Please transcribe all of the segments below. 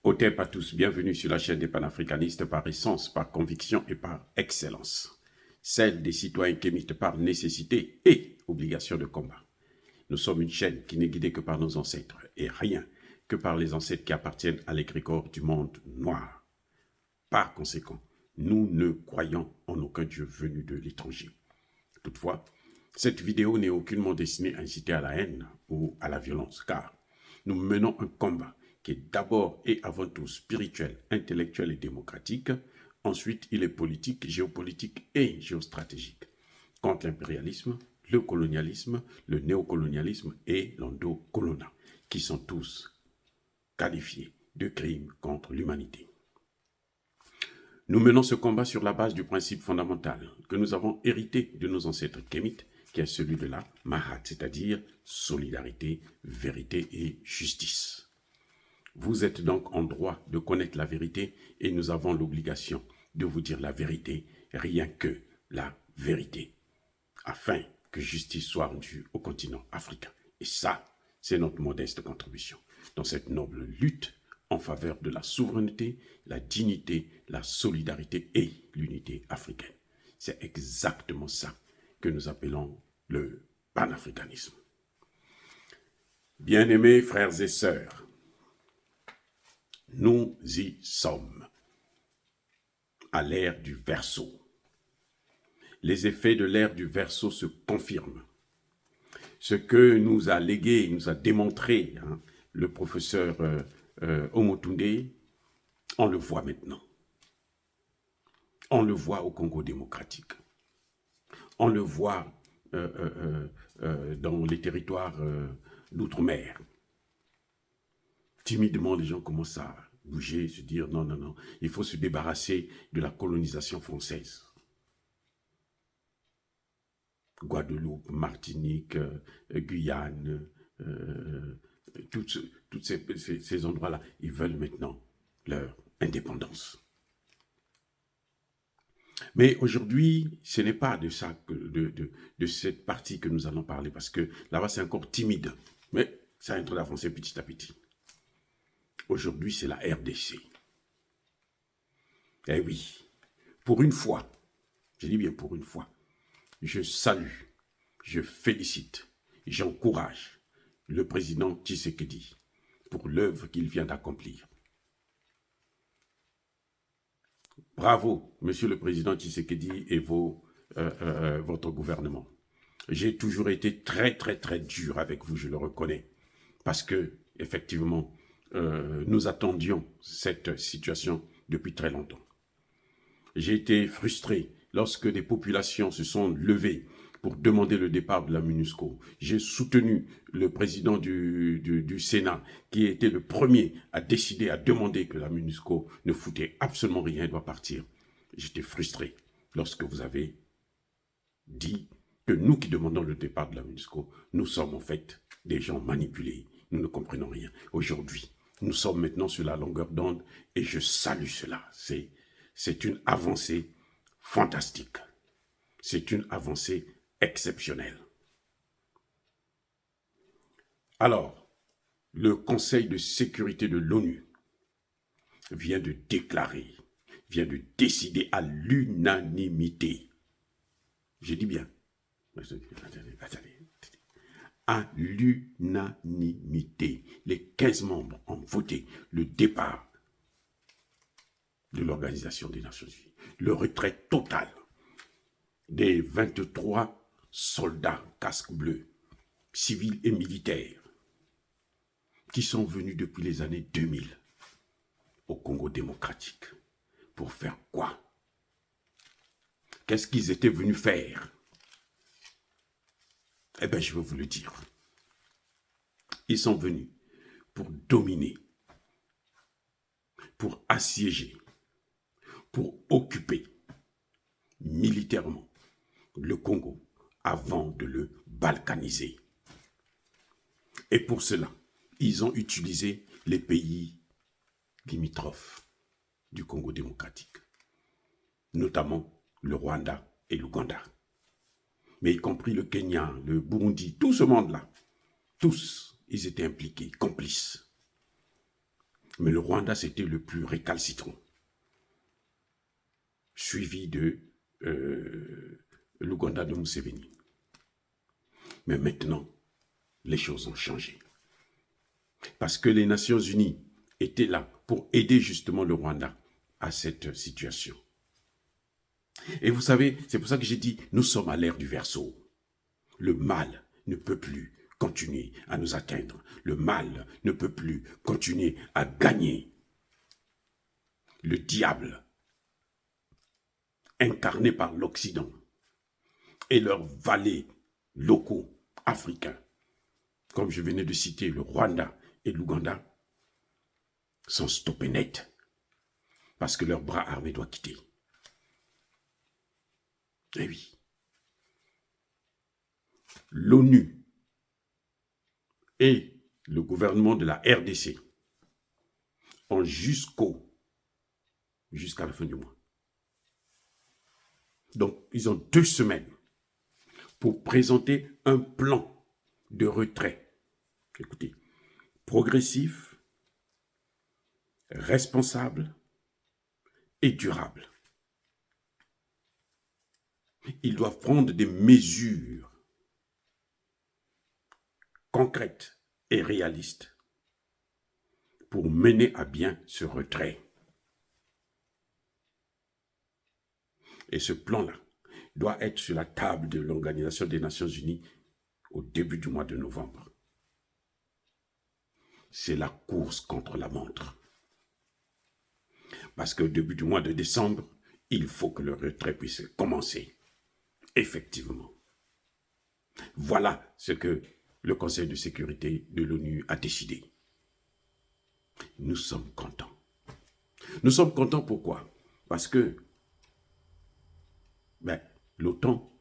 Otep à tous, bienvenue sur la chaîne des panafricanistes par essence, par conviction et par excellence. Celle des citoyens kémites par nécessité et obligation de combat. Nous sommes une chaîne qui n'est guidée que par nos ancêtres et rien que par les ancêtres qui appartiennent à l'égrégore du monde noir. Par conséquent, nous ne croyons en aucun Dieu venu de l'étranger. Toutefois, cette vidéo n'est aucunement destinée à inciter à la haine ou à la violence, car nous menons un combat qui est d'abord et avant tout spirituel, intellectuel et démocratique. Ensuite, il est politique, géopolitique et géostratégique. Contre l'impérialisme, le colonialisme, le néocolonialisme et l'endocolonat, qui sont tous qualifiés de crimes contre l'humanité. Nous menons ce combat sur la base du principe fondamental que nous avons hérité de nos ancêtres kémites, qui est celui de la Mahat, c'est-à-dire solidarité, vérité et justice. Vous êtes donc en droit de connaître la vérité et nous avons l'obligation de vous dire la vérité, rien que la vérité, afin que justice soit rendue au continent africain. Et ça, c'est notre modeste contribution dans cette noble lutte en faveur de la souveraineté, la dignité, la solidarité et l'unité africaine. C'est exactement ça que nous appelons le panafricanisme. Bien-aimés frères et sœurs, nous y sommes, à l'ère du Verseau. Les effets de l'ère du Verseau se confirment. Ce que nous a légué, nous a démontré le professeur Omotunde, on le voit maintenant. On le voit au Congo démocratique. On le voit dans les territoires d'outre-mer. Timidement, les gens commencent à bouger, se dire non, non, non, il faut se débarrasser de la colonisation française. Guadeloupe, Martinique, Guyane, tous ces endroits-là, ils veulent maintenant leur indépendance. Mais aujourd'hui, ce n'est pas de ça, de cette partie que nous allons parler, parce que là-bas, c'est encore timide. Mais ça est en train d'avancer petit à petit. Aujourd'hui, c'est la RDC. Eh oui, pour une fois, je dis bien pour une fois, je salue, je félicite, j'encourage le président Tshisekedi pour l'œuvre qu'il vient d'accomplir. Bravo, monsieur le président Tshisekedi et votre gouvernement. J'ai toujours été très, très, très dur avec vous, je le reconnais, parce que, effectivement, nous attendions cette situation depuis très longtemps. J'ai été frustré lorsque des populations se sont levées pour demander le départ de la MONUSCO. J'ai soutenu le président du Sénat, qui était le premier à décider, à demander que la MONUSCO ne foutait absolument rien, doit partir. J'étais frustré lorsque vous avez dit que nous qui demandons le départ de la MONUSCO, nous sommes en fait des gens manipulés. Nous ne comprenons rien. Aujourd'hui, nous sommes maintenant sur la longueur d'onde et je salue cela. C'est une avancée fantastique. C'est une avancée exceptionnelle. Alors, le Conseil de sécurité de l'ONU vient de déclarer, vient de décider à l'unanimité. Je dis bien, à l'unanimité, les 15 membres ont voté le départ de l'Organisation des Nations Unies, le retrait total des 23 soldats casques bleus, civils et militaires, qui sont venus depuis les années 2000 au Congo démocratique. Pour faire quoi? Qu'est-ce qu'ils étaient venus faire? Eh bien, je vais vous le dire. Ils sont venus pour dominer, pour assiéger, pour occuper militairement le Congo avant de le balkaniser. Et pour cela, ils ont utilisé les pays limitrophes du Congo démocratique, notamment le Rwanda et l'Ouganda, mais y compris le Kenya, le Burundi, tout ce monde-là, tous, ils étaient impliqués, complices. Mais le Rwanda, c'était le plus récalcitrant, suivi de l'Ouganda de Museveni. Mais maintenant, les choses ont changé. Parce que les Nations Unies étaient là pour aider justement le Rwanda à cette situation. Et vous savez, c'est pour ça que j'ai dit, nous sommes à l'ère du Verseau. Le mal ne peut plus continuer à nous atteindre. Le mal ne peut plus continuer à gagner. Le diable, incarné par l'Occident, et leurs valets locaux africains, comme je venais de citer le Rwanda et l'Ouganda, sont stoppés net parce que leur bras armé doit quitter. Eh oui. L'ONU et le gouvernement de la RDC ont jusqu'à la fin du mois. Donc, ils ont 2 semaines pour présenter un plan de retrait. Écoutez, progressif, responsable et durable. Ils doivent prendre des mesures concrètes et réalistes pour mener à bien ce retrait. Et ce plan-là doit être sur la table de l'Organisation des Nations Unies au début du mois de novembre. C'est la course contre la montre. Parce qu'au début du mois de décembre, il faut que le retrait puisse commencer. Effectivement. Voilà ce que le Conseil de sécurité de l'ONU a décidé. Nous sommes contents. Nous sommes contents pourquoi? Parce que l'OTAN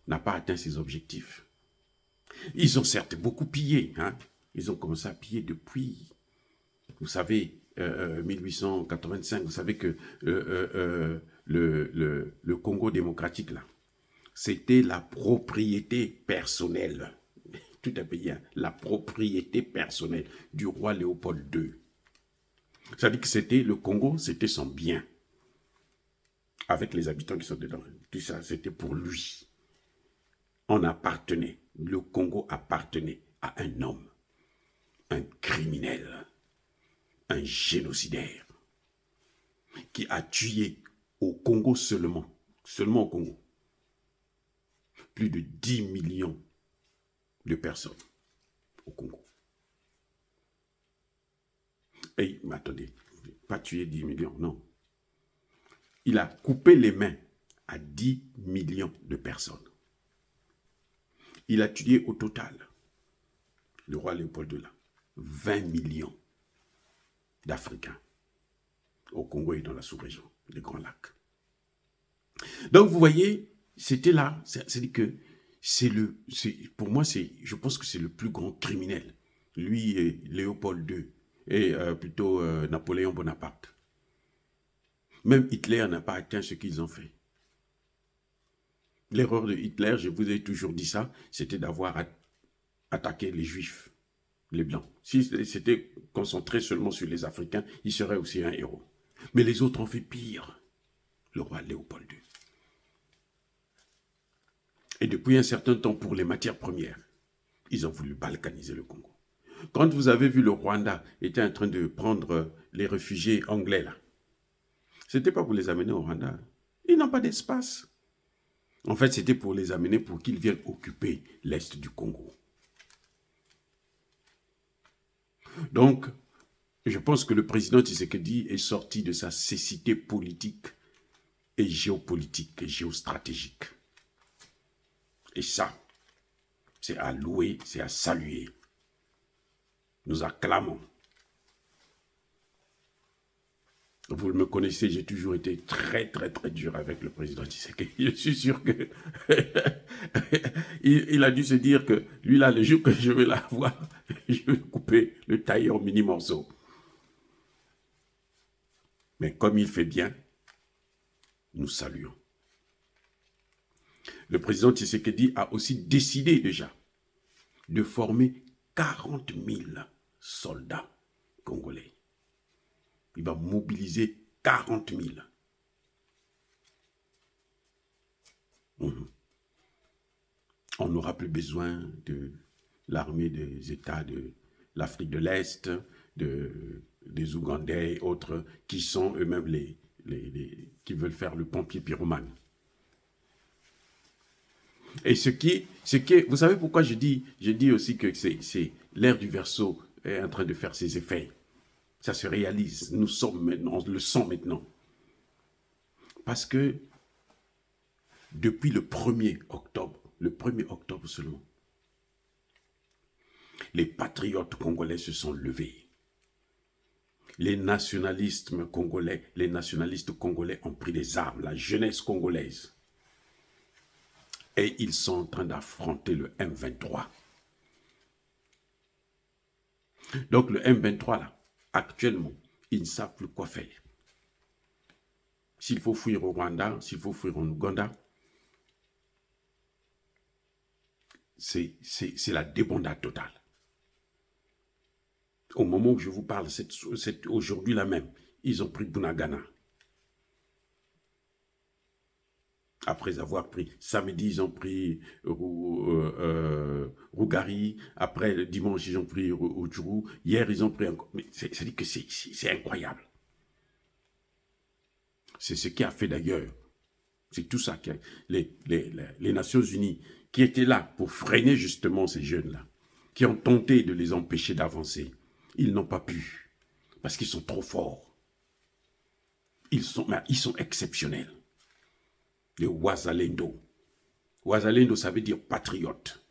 n'a pas atteint ses objectifs. Ils ont certes beaucoup pillé. Ils ont commencé à piller depuis, vous savez, 1885. Vous savez que le Congo démocratique, là, c'était la propriété personnelle. Tout un pays, la propriété personnelle du roi Léopold II. C'est-à-dire que c'était le Congo, c'était son bien. Avec les habitants qui sont dedans. Tout ça, c'était pour lui. On appartenait, le Congo appartenait à un homme, un criminel, un génocidaire, qui a tué au Congo seulement au Congo, plus de 10 millions de personnes au Congo. Et, mais attendez, pas tuer 10 millions, non. Il a coupé les mains à 10 millions de personnes. Il a tué au total, le roi Léopold II, 20 millions d'Africains au Congo et dans la sous-région, les Grands Lacs. Donc vous voyez, c'était là, c'est-à-dire que pour moi, je pense que c'est le plus grand criminel. Lui et Léopold II, et plutôt Napoléon Bonaparte. Même Hitler n'a pas atteint ce qu'ils ont fait. L'erreur de Hitler, je vous ai toujours dit ça, c'était d'avoir attaqué les Juifs, les Blancs. Si c'était concentré seulement sur les Africains, il serait aussi un héros. Mais les autres ont fait pire, le roi Léopold II. Et depuis un certain temps, pour les matières premières, ils ont voulu balkaniser le Congo. Quand vous avez vu le Rwanda était en train de prendre les réfugiés anglais là, c'était pas pour les amener au Rwanda. Ils n'ont pas d'espace. En fait, c'était pour les amener pour qu'ils viennent occuper l'est du Congo. Donc, je pense que le président Tshisekedi est sorti de sa cécité politique et géopolitique et géostratégique. Et ça, c'est à louer, c'est à saluer. Nous acclamons. Vous me connaissez, j'ai toujours été très, très, très dur avec le président Tshisekedi. Je suis sûr que il a dû se dire que lui là, le jour que je vais l'avoir, je vais couper le tailler en mini morceaux. Mais comme il fait bien, nous saluons. Le président Tshisekedi a aussi décidé déjà de former 40 000 soldats congolais. va mobiliser 40 000. On n'aura plus besoin de l'armée des États de l'Afrique de l'Est, des Ougandais et autres, qui sont eux-mêmes qui veulent faire le pompier pyromane. Et vous savez pourquoi je dis aussi que c'est l'ère du Verseau est en train de faire ses effets. Ça se réalise. Nous sommes maintenant, on le sent maintenant. Parce que depuis le 1er octobre seulement, les patriotes congolais se sont levés. Les nationalistes congolais ont pris les armes, la jeunesse congolaise. Et ils sont en train d'affronter le M23. Donc le M23, là, actuellement, ils ne savent plus quoi faire. S'il faut fuir au Rwanda, s'il faut fuir en Ouganda, c'est la débandade totale. Au moment où je vous parle, aujourd'hui là même, ils ont pris Bunagana. Après avoir pris, samedi, ils ont pris Rougari. Après, le dimanche, ils ont pris Ojuru. Hier, ils ont pris encore. Mais c'est-à-dire que c'est incroyable. C'est ce qui a fait d'ailleurs. C'est tout ça. Les Nations Unies qui étaient là pour freiner justement ces jeunes-là, qui ont tenté de les empêcher d'avancer. Ils n'ont pas pu. Parce qu'ils sont trop forts. Ils sont exceptionnels. Les Wazalendo. Wazalendo, ça veut dire patriote.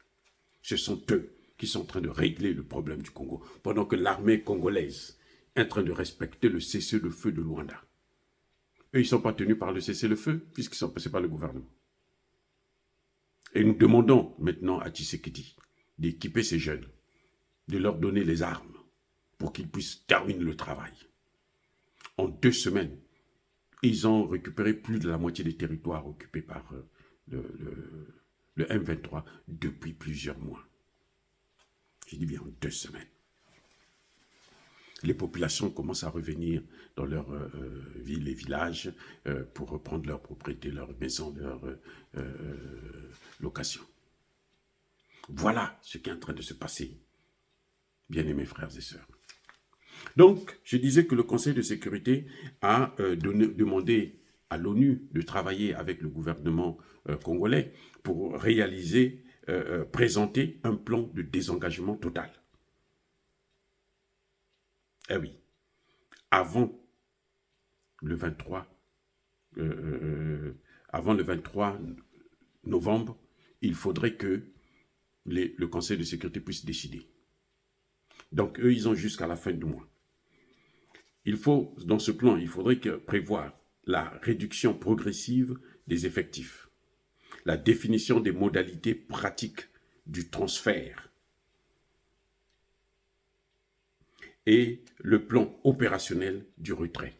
Ce sont eux qui sont en train de régler le problème du Congo, pendant que l'armée congolaise est en train de respecter le cessez-le-feu de Luanda. Eux, ils ne sont pas tenus par le cessez-le-feu, puisqu'ils sont passés par le gouvernement. Et nous demandons maintenant à Tshisekedi d'équiper ces jeunes, de leur donner les armes pour qu'ils puissent terminer le travail. En 2 semaines, ils ont récupéré plus de la moitié des territoires occupés par le M23 depuis plusieurs mois. Je dis bien en 2 semaines. Les populations commencent à revenir dans leurs villes et villages pour reprendre leurs propriétés, leurs maisons, leurs locations. Voilà ce qui est en train de se passer, bien-aimés frères et sœurs. Donc, je disais que le Conseil de sécurité a demandé à l'ONU de travailler avec le gouvernement congolais pour présenter un plan de désengagement total. Eh oui, avant le 23 novembre, il faudrait que le Conseil de sécurité puisse décider. Donc, eux, ils ont jusqu'à la fin du mois. Dans ce plan, il faudrait prévoir la réduction progressive des effectifs, la définition des modalités pratiques du transfert et le plan opérationnel du retrait.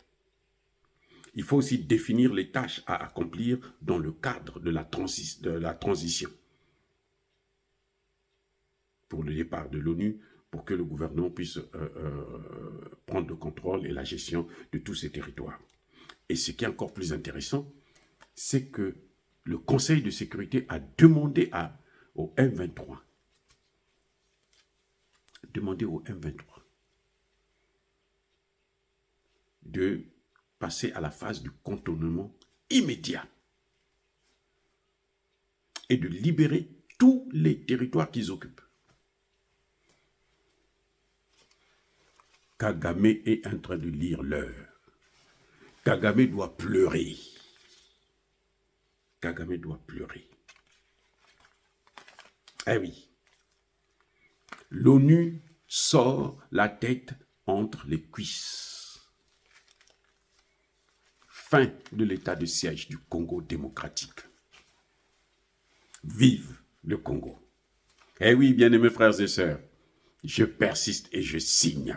Il faut aussi définir les tâches à accomplir dans le cadre de la transition pour le départ de l'ONU, pour que le gouvernement puisse prendre le contrôle et la gestion de tous ces territoires. Et ce qui est encore plus intéressant, c'est que le Conseil de sécurité a demandé au M23 de passer à la phase du contournement immédiat et de libérer tous les territoires qu'ils occupent. Kagame est en train de lire l'heure. Kagame doit pleurer. Kagame doit pleurer. Eh oui. L'ONU sort la tête entre les cuisses. Fin de l'état de siège du Congo démocratique. Vive le Congo. Eh oui, bien-aimés frères et sœurs, je persiste et je signe.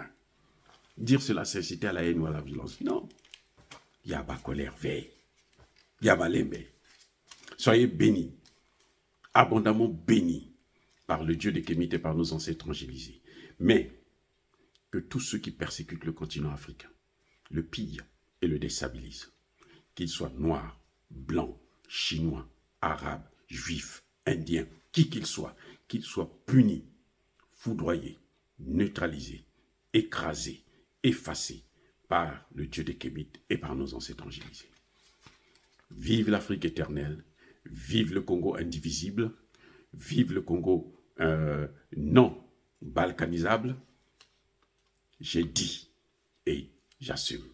Dire cela, c'est inciter à la haine ou à la violence. Non. Yaba colère veille. Yaba lembe. Soyez bénis, abondamment bénis par le Dieu des Kémites, par nos ancêtres angélisés. Mais que tous ceux qui persécutent le continent africain, le pille et le déstabilise. Qu'il soit noir, blanc, chinois, arabe, juif, indien, qui qu'il soit puni, foudroyé, neutralisé, écrasé, effacé par le Dieu des Kémites et par nos ancêtres angélisés. Vive l'Afrique éternelle, vive le Congo indivisible, vive le Congo non balkanisable. J'ai dit et j'assume.